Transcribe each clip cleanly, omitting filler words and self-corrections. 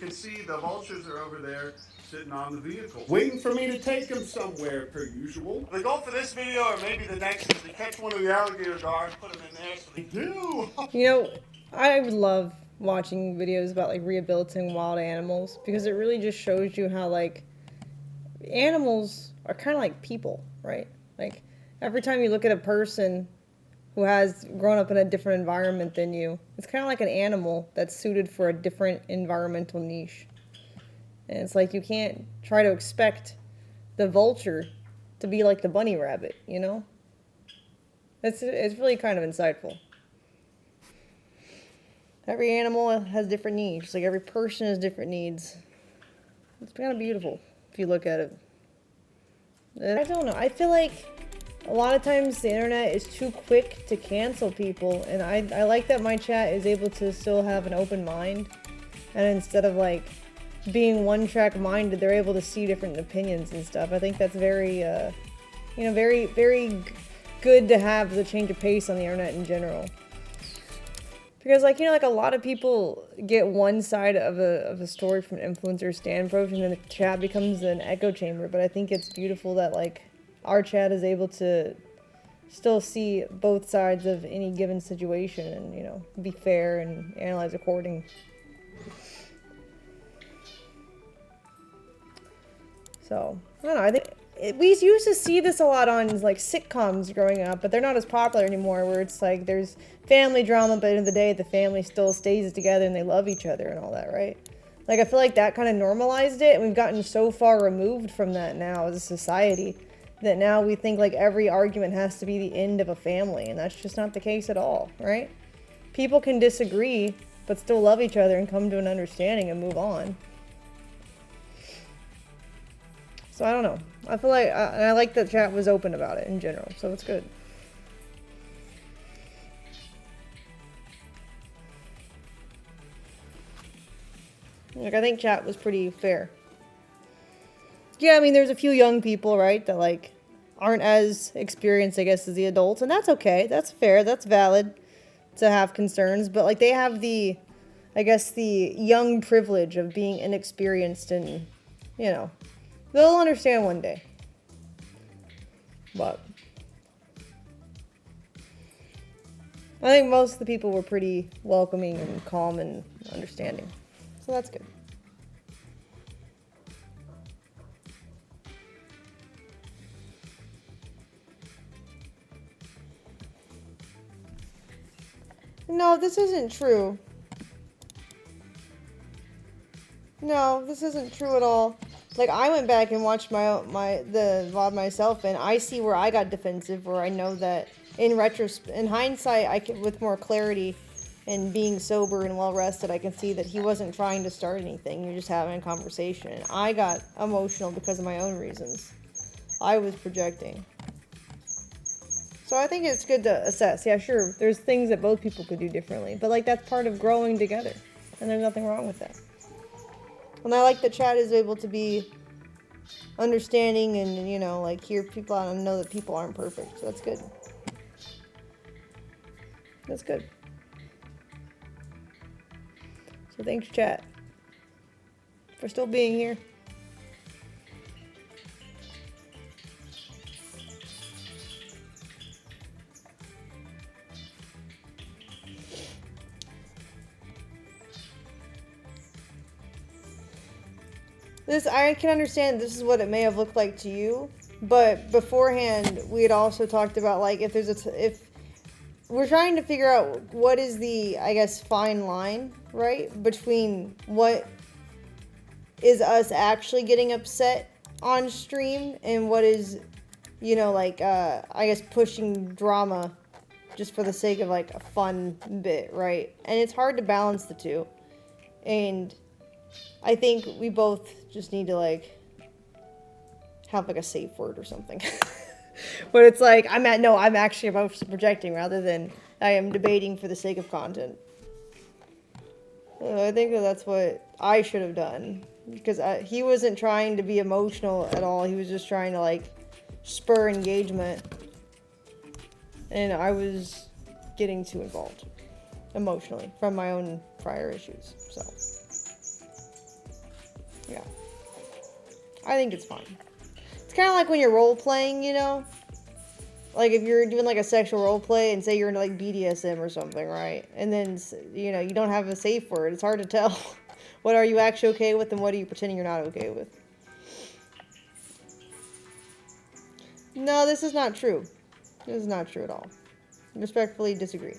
can see the vultures are over there sitting on the vehicle, waiting for me to take them somewhere, per usual. The goal for this video, or maybe the next, is to catch one of the alligator dogs, put them in there so they do. You know, I love watching videos about like rehabilitating wild animals because it really just shows you how like animals are kind of like people, right? Like every time you look at a person who has grown up in a different environment than you, it's kind of like an animal that's suited for a different environmental niche. And it's like you can't try to expect the vulture to be like the bunny rabbit, you know? It's really kind of insightful. Every animal has different needs. Like every person has different needs. It's kind of beautiful if you look at it. And I don't know. I feel like a lot of times the internet is too quick to cancel people. And I like that my chat is able to still have an open mind. And instead of like being one-track minded, they're able to see different opinions and stuff. I think that's very, very, very good to have the change of pace on the internet in general. Because, like, like a lot of people get one side of a story from an influencer stand approach, and then the chat becomes an echo chamber. But I think it's beautiful that, like, our chat is able to still see both sides of any given situation and, be fair and analyze according. So, I don't know, I think we used to see this a lot on, like, sitcoms growing up, but they're not as popular anymore, where it's like there's family drama, but at the end of the day, the family still stays together and they love each other and all that, right? Like, I feel like that kind of normalized it, and we've gotten so far removed from that now as a society that now we think, like, every argument has to be the end of a family, and that's just not the case at all, right? People can disagree, but still love each other and come to an understanding and move on. So I don't know. I feel like, I like that chat was open about it in general, so it's good. Like, I think chat was pretty fair. Yeah, I mean, there's a few young people, right, that, like, aren't as experienced, I guess, as the adults, and that's okay. That's fair. That's valid to have concerns, but, like, they have the, I guess, the young privilege of being inexperienced and, they'll understand one day. But I think most of the people were pretty welcoming and calm and understanding. So that's good. No, this isn't true. No, this isn't true at all. Like, I went back and watched the VOD myself, and I see where I got defensive, where I know that in hindsight, I can, with more clarity and being sober and well rested, I can see that he wasn't trying to start anything. You're just having a conversation. And I got emotional because of my own reasons. I was projecting. So I think it's good to assess. Yeah, sure, there's things that both people could do differently, but, like, that's part of growing together, and there's nothing wrong with that. And I like that chat is able to be understanding and, like, hear people out and know that people aren't perfect. So that's good. That's good. So thanks, chat, for still being here. I can understand this is what it may have looked like to you, but beforehand we had also talked about, like, if we're trying to figure out what is the, I guess, fine line, right, between what is us actually getting upset on stream and what is, I guess, pushing drama just for the sake of, like, a fun bit, right? And it's hard to balance the two, and I think we both just need to, like, have, like, a safe word or something. But it's like, I'm actually projecting rather than I am debating for the sake of content. I think that's what I should have done. Because he wasn't trying to be emotional at all. He was just trying to, like, spur engagement. And I was getting too involved emotionally from my own prior issues. So Yeah. I think it's fine. It's kind of like when you're role-playing, you know? Like, if you're doing, like, a sexual role-play and say you're into, like, BDSM or something, right? And then, you know, you don't have a safe word. It's hard to tell. What are you actually okay with and what are you pretending you're not okay with? No, this is not true. This is not true at all. Respectfully disagree.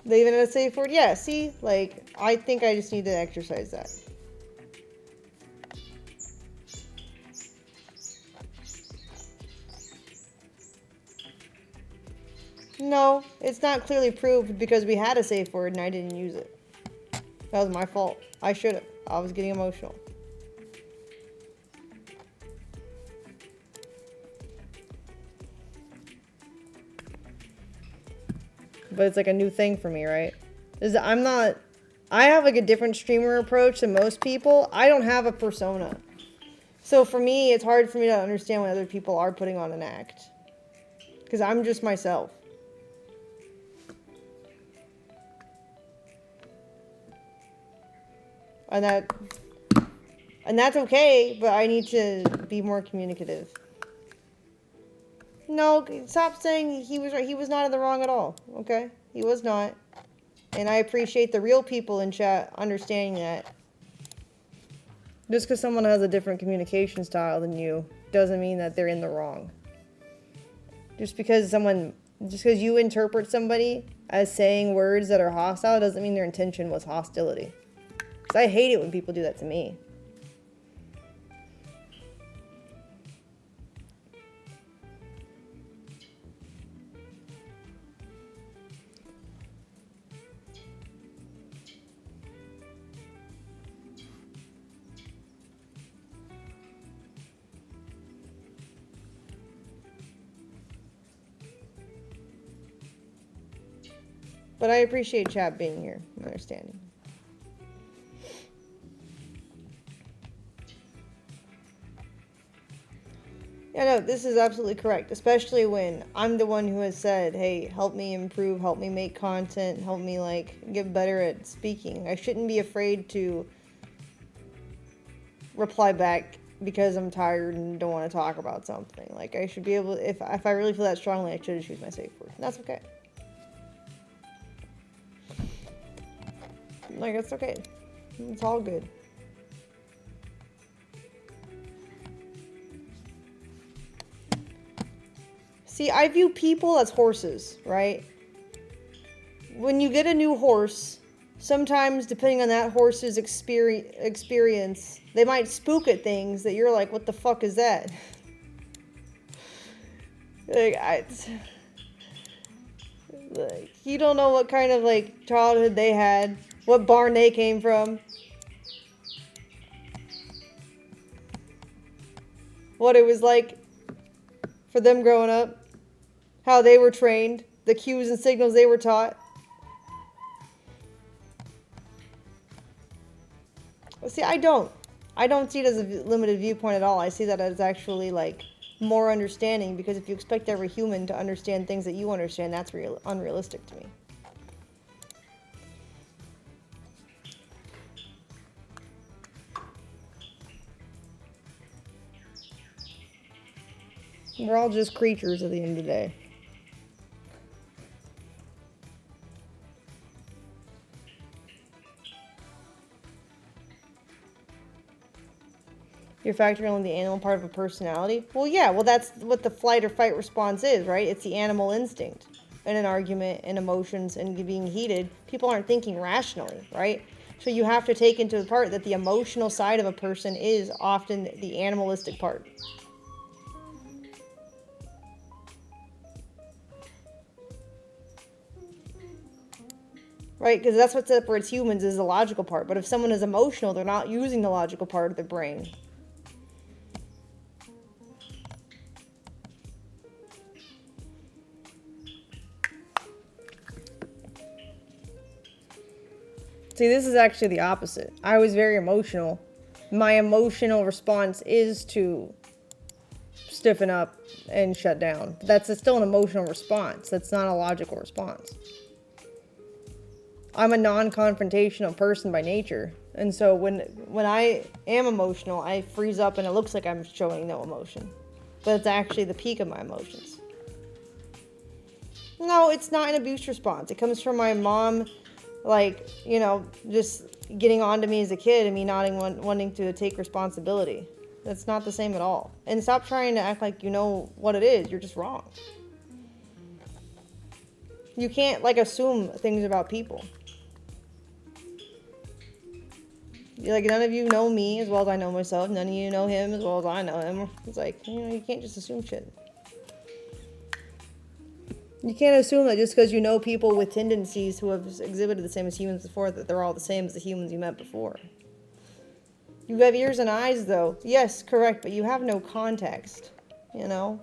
They even had a safe word? Yeah, see? Like, I think I just need to exercise that. No, it's not clearly proved because we had a safe word and I didn't use it. That was my fault. I should have. I was getting emotional. But it's like a new thing for me, right? I have like a different streamer approach than most people. I don't have a persona. So for me, it's hard for me to understand when other people are putting on an act. Because I'm just myself. And that's okay, but I need to be more communicative. No, stop saying he was right. He was not in the wrong at all, okay? He was not. And I appreciate the real people in chat understanding that. Just because someone has a different communication style than you doesn't mean that they're in the wrong. Just because you interpret somebody as saying words that are hostile doesn't mean their intention was hostility. Because I hate it when people do that to me. But I appreciate chat being here and understanding. Yeah, no, this is absolutely correct. Especially when I'm the one who has said, hey, help me improve, help me make content, help me, like, get better at speaking. I shouldn't be afraid to reply back because I'm tired and don't want to talk about something. Like, I should be able, if I really feel that strongly, I should choose my safe word. And that's okay. Like, it's okay. It's all good. See, I view people as horses, right? When you get a new horse, sometimes, depending on that horse's experience, they might spook at things that you're like, what the fuck is that? Like, you don't know what kind of, like, childhood they had, what barn they came from, what it was like for them growing up, how they were trained, the cues and signals they were taught. See, I don't see it as a limited viewpoint at all. I see that as actually, like, more understanding, because if you expect every human to understand things that you understand, that's unrealistic to me. We're all just creatures at the end of the day. You're factoring in the animal part of a personality? Well, yeah, well, that's what the flight or fight response is, right? It's the animal instinct in an argument and emotions and being heated. People aren't thinking rationally, right? So you have to take into part that the emotional side of a person is often the animalistic part. Right? Because that's what separates humans is the logical part. But if someone is emotional, they're not using the logical part of their brain. See, this is actually the opposite. I was very emotional. My emotional response is to stiffen up and shut down. That's still an emotional response. That's not a logical response. I'm a non-confrontational person by nature. And so when I am emotional, I freeze up and it looks like I'm showing no emotion. But it's actually the peak of my emotions. No, it's not an abuse response. It comes from my mom, like, you know, just getting on to me as a kid and me not wanting to take responsibility. That's not the same at all. And stop trying to act like you know what it is. You're just wrong. You can't, like, assume things about people. Like, none of you know me as well as I know myself. None of you know him as well as I know him. It's like, you know, you can't just assume shit. You can't assume that just because you know people with tendencies who have exhibited the same as humans before, that they're all the same as the humans you met before. You have ears and eyes, though. Yes, correct, but you have no context, you know?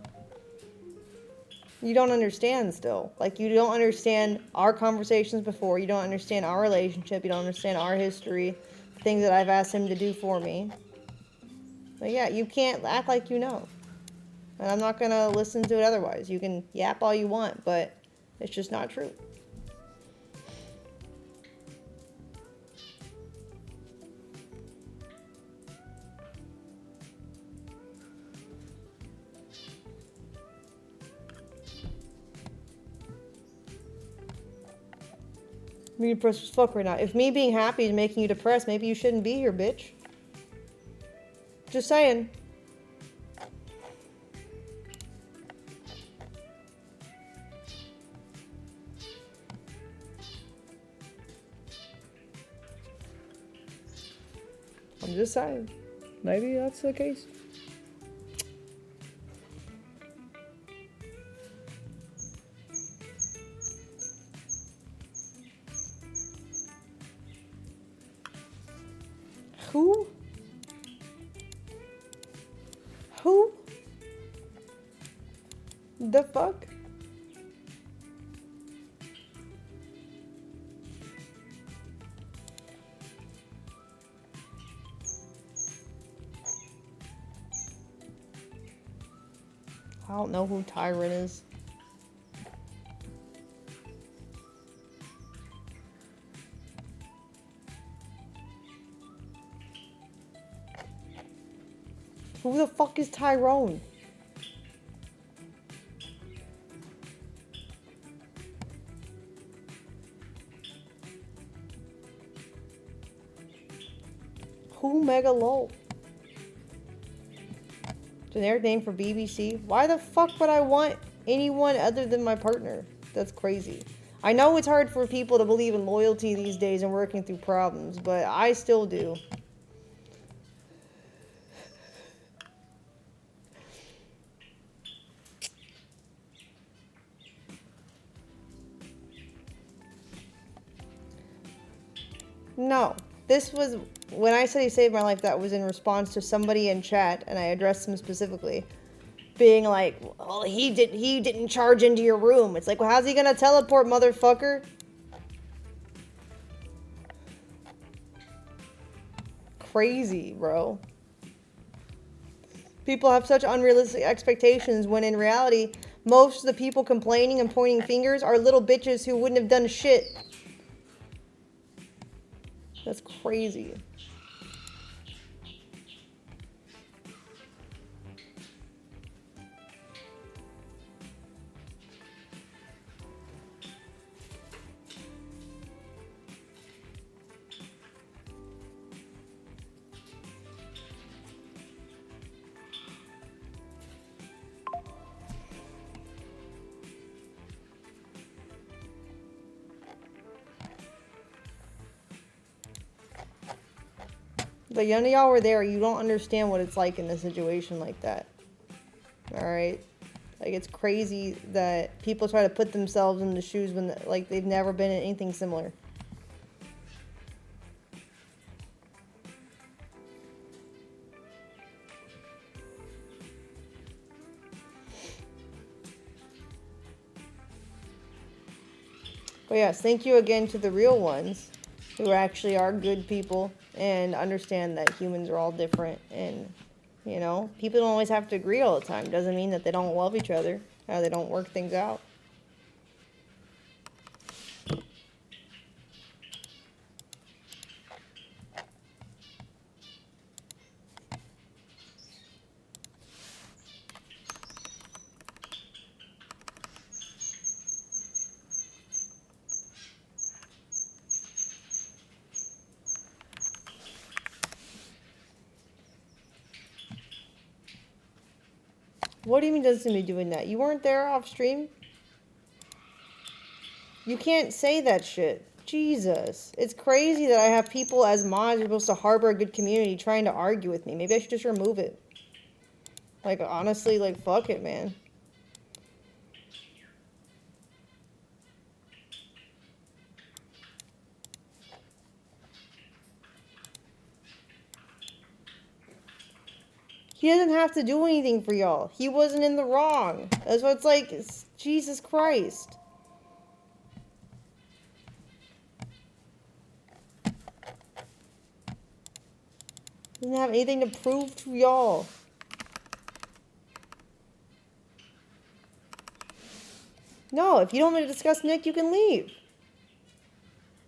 You don't understand still. Like, you don't understand our conversations before. You don't understand our relationship. You don't understand our history. The things that I've asked him to do for me. But yeah, you can't act like you know. And I'm not going to listen to it otherwise. You can yap all you want, but it's just not true. Me depressed as fuck right now. If me being happy is making you depressed, maybe you shouldn't be here, bitch. Just saying. I'm just saying. Maybe that's the case. Who? Who? The fuck? I don't know who Tyrant is. Who the fuck is Tyrone? Who Mega Lol? Generic name for BBC? Why the fuck would I want anyone other than my partner? That's crazy. I know it's hard for people to believe in loyalty these days and working through problems, but I still do. No, this was, when I said he saved my life, that was in response to somebody in chat, and I addressed him specifically, being like, well, he didn't charge into your room. It's like, well, how's he gonna teleport, motherfucker? Crazy, bro. People have such unrealistic expectations when in reality, most of the people complaining and pointing fingers are little bitches who wouldn't have done shit. That's crazy. But none of y'all were there. You don't understand what it's like in a situation like that. Alright? Like, it's crazy that people try to put themselves in the shoes when, like, they've never been in anything similar. But yes, thank you again to the real ones who actually are good people and understand that humans are all different and You know, people don't always have to agree all the time. Doesn't mean that they don't love each other, or they don't work things out. What do you mean doesn't be doing that? You weren't there off stream? You can't say that shit. Jesus. It's crazy that I have people as mods who are supposed to harbor a good community trying to argue with me. Maybe I should just remove it. Like, honestly, like, fuck it, man. He doesn't have to do anything for y'all. He wasn't in the wrong. That's what it's like. It's Jesus Christ. He doesn't have anything to prove to y'all. No, if you don't want to discuss Nick, you can leave.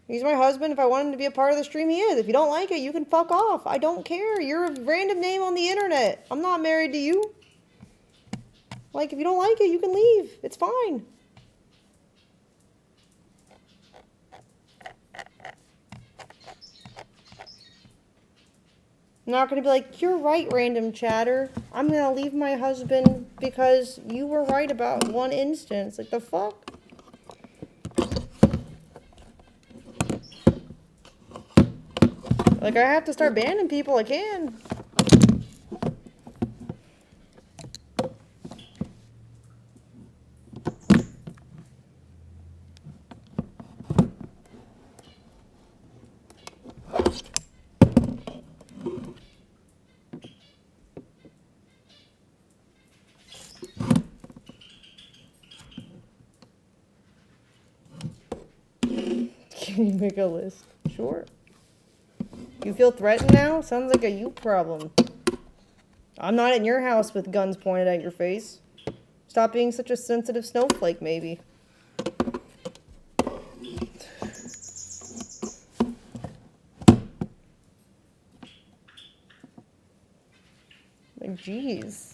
He's my husband. If I want him to be a part of the stream, he is. If you don't like it, you can fuck off. I don't care. You're a random name on the internet. I'm not married to you. Like, if you don't like it, you can leave. It's fine. I'm not going to be like, you're right, random chatter. I'm going to leave my husband because you were right about one instance. Like, the fuck? Like, I have to start banning people, I can. Can you make a list? Sure. You feel threatened now? Sounds like a you problem. I'm not in your house with guns pointed at your face. Stop being such a sensitive snowflake, maybe. Like, jeez.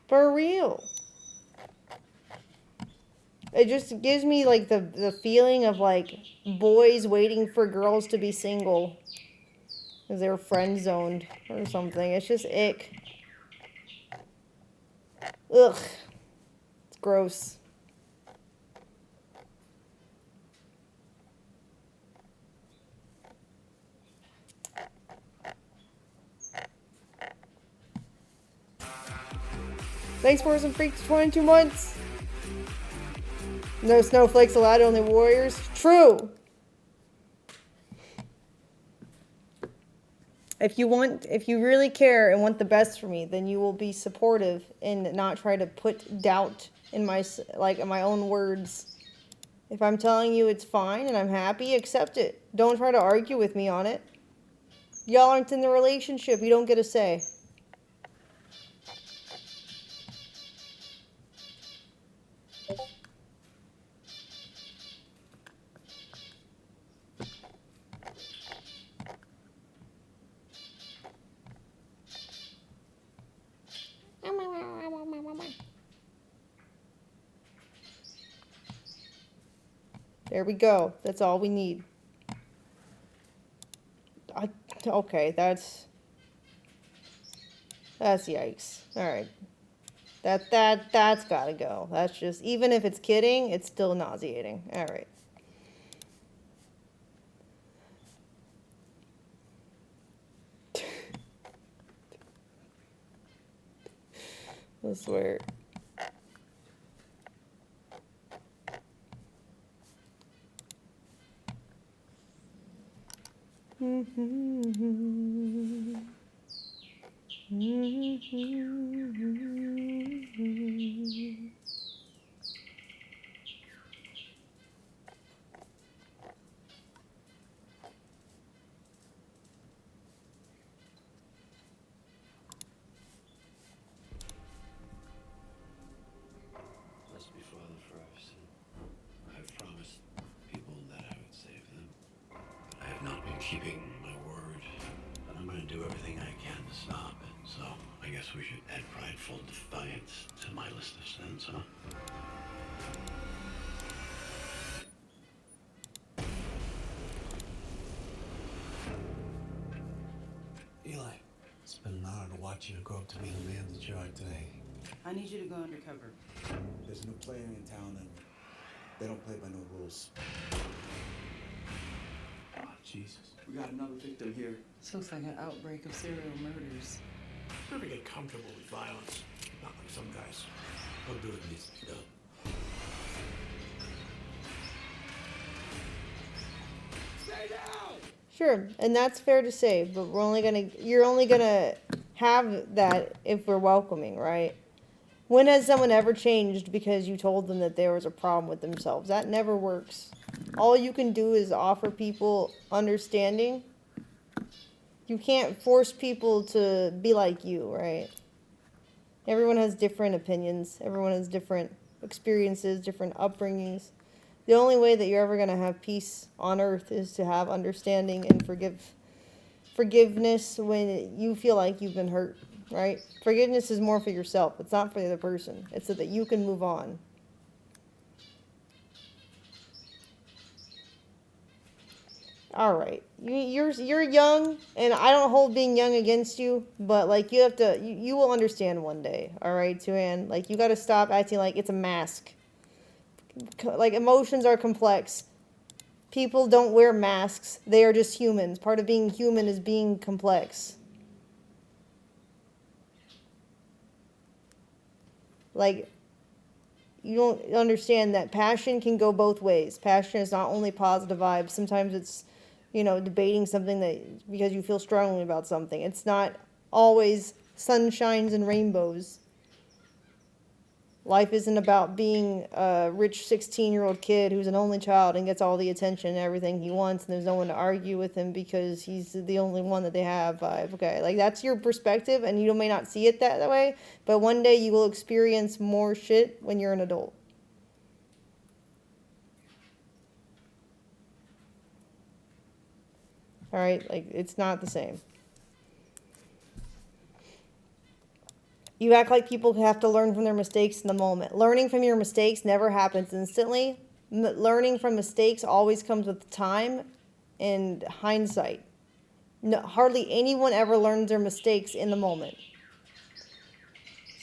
For real. It just gives me, like, the feeling of, like, boys waiting for girls to be single. Because they're friend zoned or something. It's just ick. Ugh. It's gross. Thanks for some freaks 22 months. No snowflakes allowed, only warriors. True. If you really care and want the best for me, then you will be supportive and not try to put doubt in my own words. If I'm telling you it's fine and I'm happy, accept it. Don't try to argue with me on it. Y'all aren't in the relationship. You don't get a say. There we go. That's all we need. Okay, that's yikes. All right. That's gotta go. That's just, even if it's kidding, it's still nauseating. All right. I swear. Blessed be Father first, and I've promised people that I would save them. But I have not been keeping my word. But I'm going to do everything I can to stop it. So I guess we should add prideful defiance to my list of sins, huh? Eli, it's been an honor to watch you grow up to be the man that you are today. I need you to go undercover. There's a new player in town and they don't play by no rules. Oh, Jesus. We got another victim here. This looks like an outbreak of serial murders. Never get comfortable with violence. Not like some guys. I'll do what needs to be done. Sure, and that's fair to say, but you're only gonna have that if we're welcoming, right? When has someone ever changed because you told them that there was a problem with themselves? That never works. All you can do is offer people understanding. You can't force people to be like you, right? Everyone has different opinions. Everyone has different experiences, different upbringings. The only way that you're ever going to have peace on earth is to have understanding and forgiveness when you feel like you've been hurt, right? Forgiveness is more for yourself. It's not for the other person. It's so that you can move on. All right, you're young, and I don't hold being young against you, but like you will understand one day. All right, Tuan, like you got to stop acting like it's a mask. Like emotions are complex. People don't wear masks. They are just humans. Part of being human is being complex. Like, you don't understand that passion can go both ways. Passion is not only positive vibes. Sometimes it's, debating something that because you feel strongly about something. It's not always sunshines and rainbows. Life isn't about being a rich 16-year-old kid who's an only child and gets all the attention and everything he wants, and there's no one to argue with him because he's the only one that they have vibe. Okay, like that's your perspective, and you may not see it that way, but one day you will experience more shit when you're an adult. All right, like it's not the same. You act like people have to learn from their mistakes in the moment. Learning from your mistakes never happens instantly. Learning from mistakes always comes with time and hindsight. No, hardly anyone ever learns their mistakes in the moment.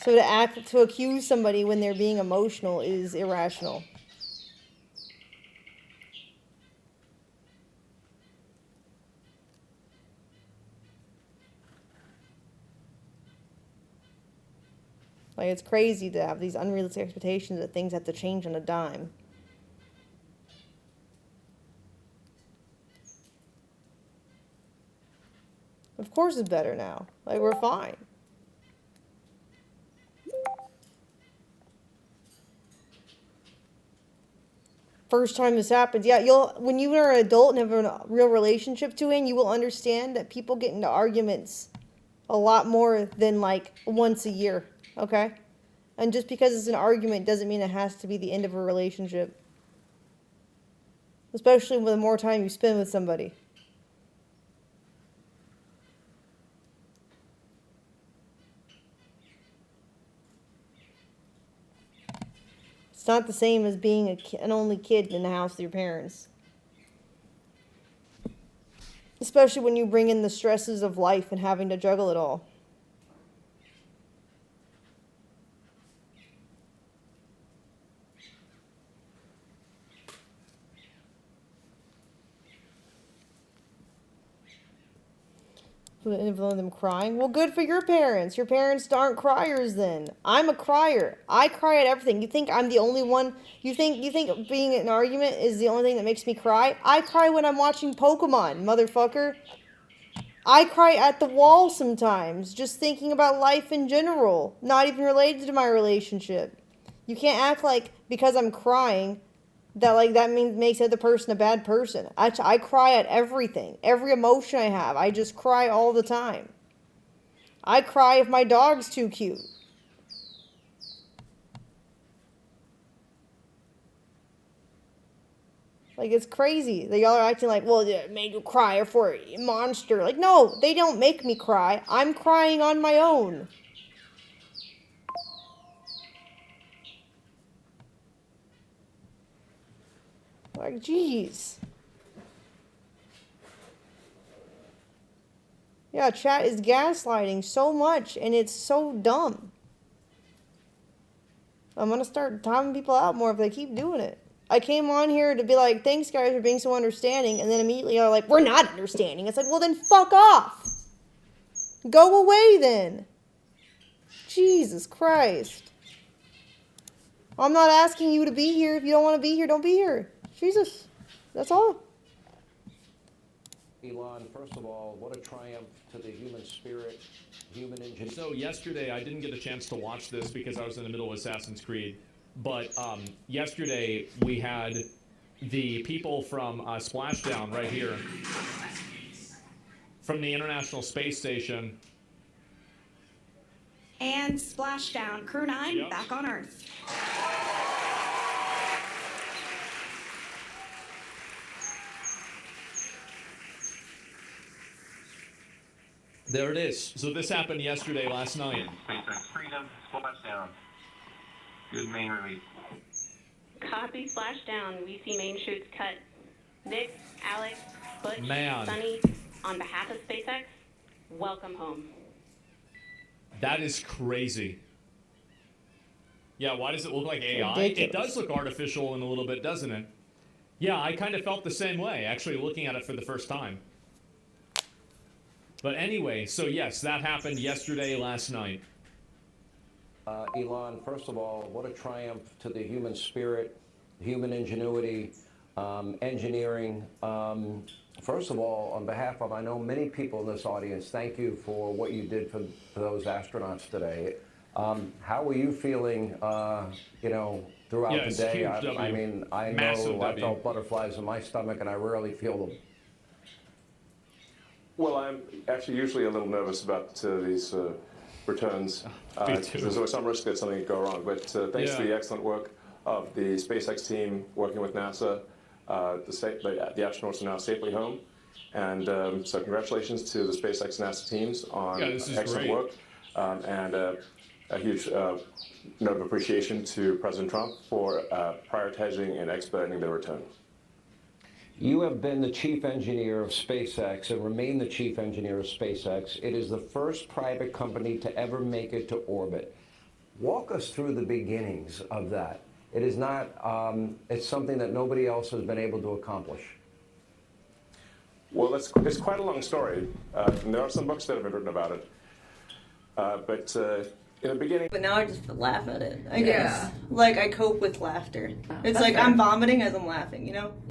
So to accuse somebody when they're being emotional is irrational. Like, it's crazy to have these unrealistic expectations that things have to change on a dime. Of course it's better now. Like, we're fine. First time this happens, yeah, when you are an adult and have a real relationship to it, you will understand that people get into arguments a lot more than like once a year. Okay? And just because it's an argument doesn't mean it has to be the end of a relationship. Especially with the more time you spend with somebody. It's not the same as being an only kid in the house with your parents. Especially when you bring in the stresses of life and having to juggle it all. Of them crying. Well, good for your parents. Your parents aren't criers then. I'm a crier. I cry at everything. You think I'm the only one? You think being in an argument is the only thing that makes me cry? I cry when I'm watching Pokemon, motherfucker. I cry at the wall sometimes, just thinking about life in general, not even related to my relationship. You can't act like because I'm crying that like that makes the other person a bad person. I cry at everything, every emotion I have. I just cry all the time. I cry if my dog's too cute. Like, it's crazy. They all are acting like, well, it made you cry for a monster. Like, no, they don't make me cry. I'm crying on my own. Like, jeez. Yeah, chat is gaslighting so much, and it's so dumb. I'm gonna start timing people out more if they keep doing it. I came on here to be like, thanks guys for being so understanding, and then immediately are like, we're not understanding. It's like, well then fuck off. Go away then. Jesus Christ. I'm not asking you to be here. If you don't want to be here, don't be here. Jesus. That's all. Elon, first of all, what a triumph to the human spirit, human ingenuity. So yesterday, I didn't get a chance to watch this because I was in the middle of Assassin's Creed. But yesterday, we had the people from Splashdown right here, from the International Space Station. And Splashdown, Crew 9, Yep. back on Earth. There it is. So this happened yesterday, last night. Freedom, Splashdown. Good main release. Copy Splashdown. We see main shoots cut. Nick, Alex, Butch, Man. Sunny, on behalf of SpaceX, welcome home. That is crazy. Yeah, why does it look like AI? Ridiculous. It does look artificial in a little bit, doesn't it? Yeah, I kind of felt the same way, actually looking at it for the first time. But anyway, so yes, that happened yesterday, last night. Elon, first of all, what a triumph to the human spirit, human ingenuity, engineering. First of all, on behalf of, I know many people in this audience, thank you for what you did for those astronauts today. How were you feeling, throughout the Yes, day? huge W. I mean, I Massive know I W. felt butterflies in my stomach, and I rarely feel them. Well, I'm actually usually a little nervous about these returns. Me too. There's always some risk that something could go wrong. But thanks to Yeah. the excellent work of the SpaceX team working with NASA, the astronauts are now safely home. And so congratulations to the SpaceX NASA teams on Yeah, this is excellent great. work. And a huge note of appreciation to President Trump for prioritizing and expediting their return. You have been the chief engineer of SpaceX and remain the chief engineer of SpaceX. It is the first private company to ever make it to orbit. Walk us through the beginnings of that. It is not, it's something that nobody else has been able to accomplish. Well, it's quite a long story. And there are some books that have been written about it. But in the beginning... But now I just laugh at it, I guess. Like, I cope with laughter. It's like I'm vomiting as I'm laughing, you know?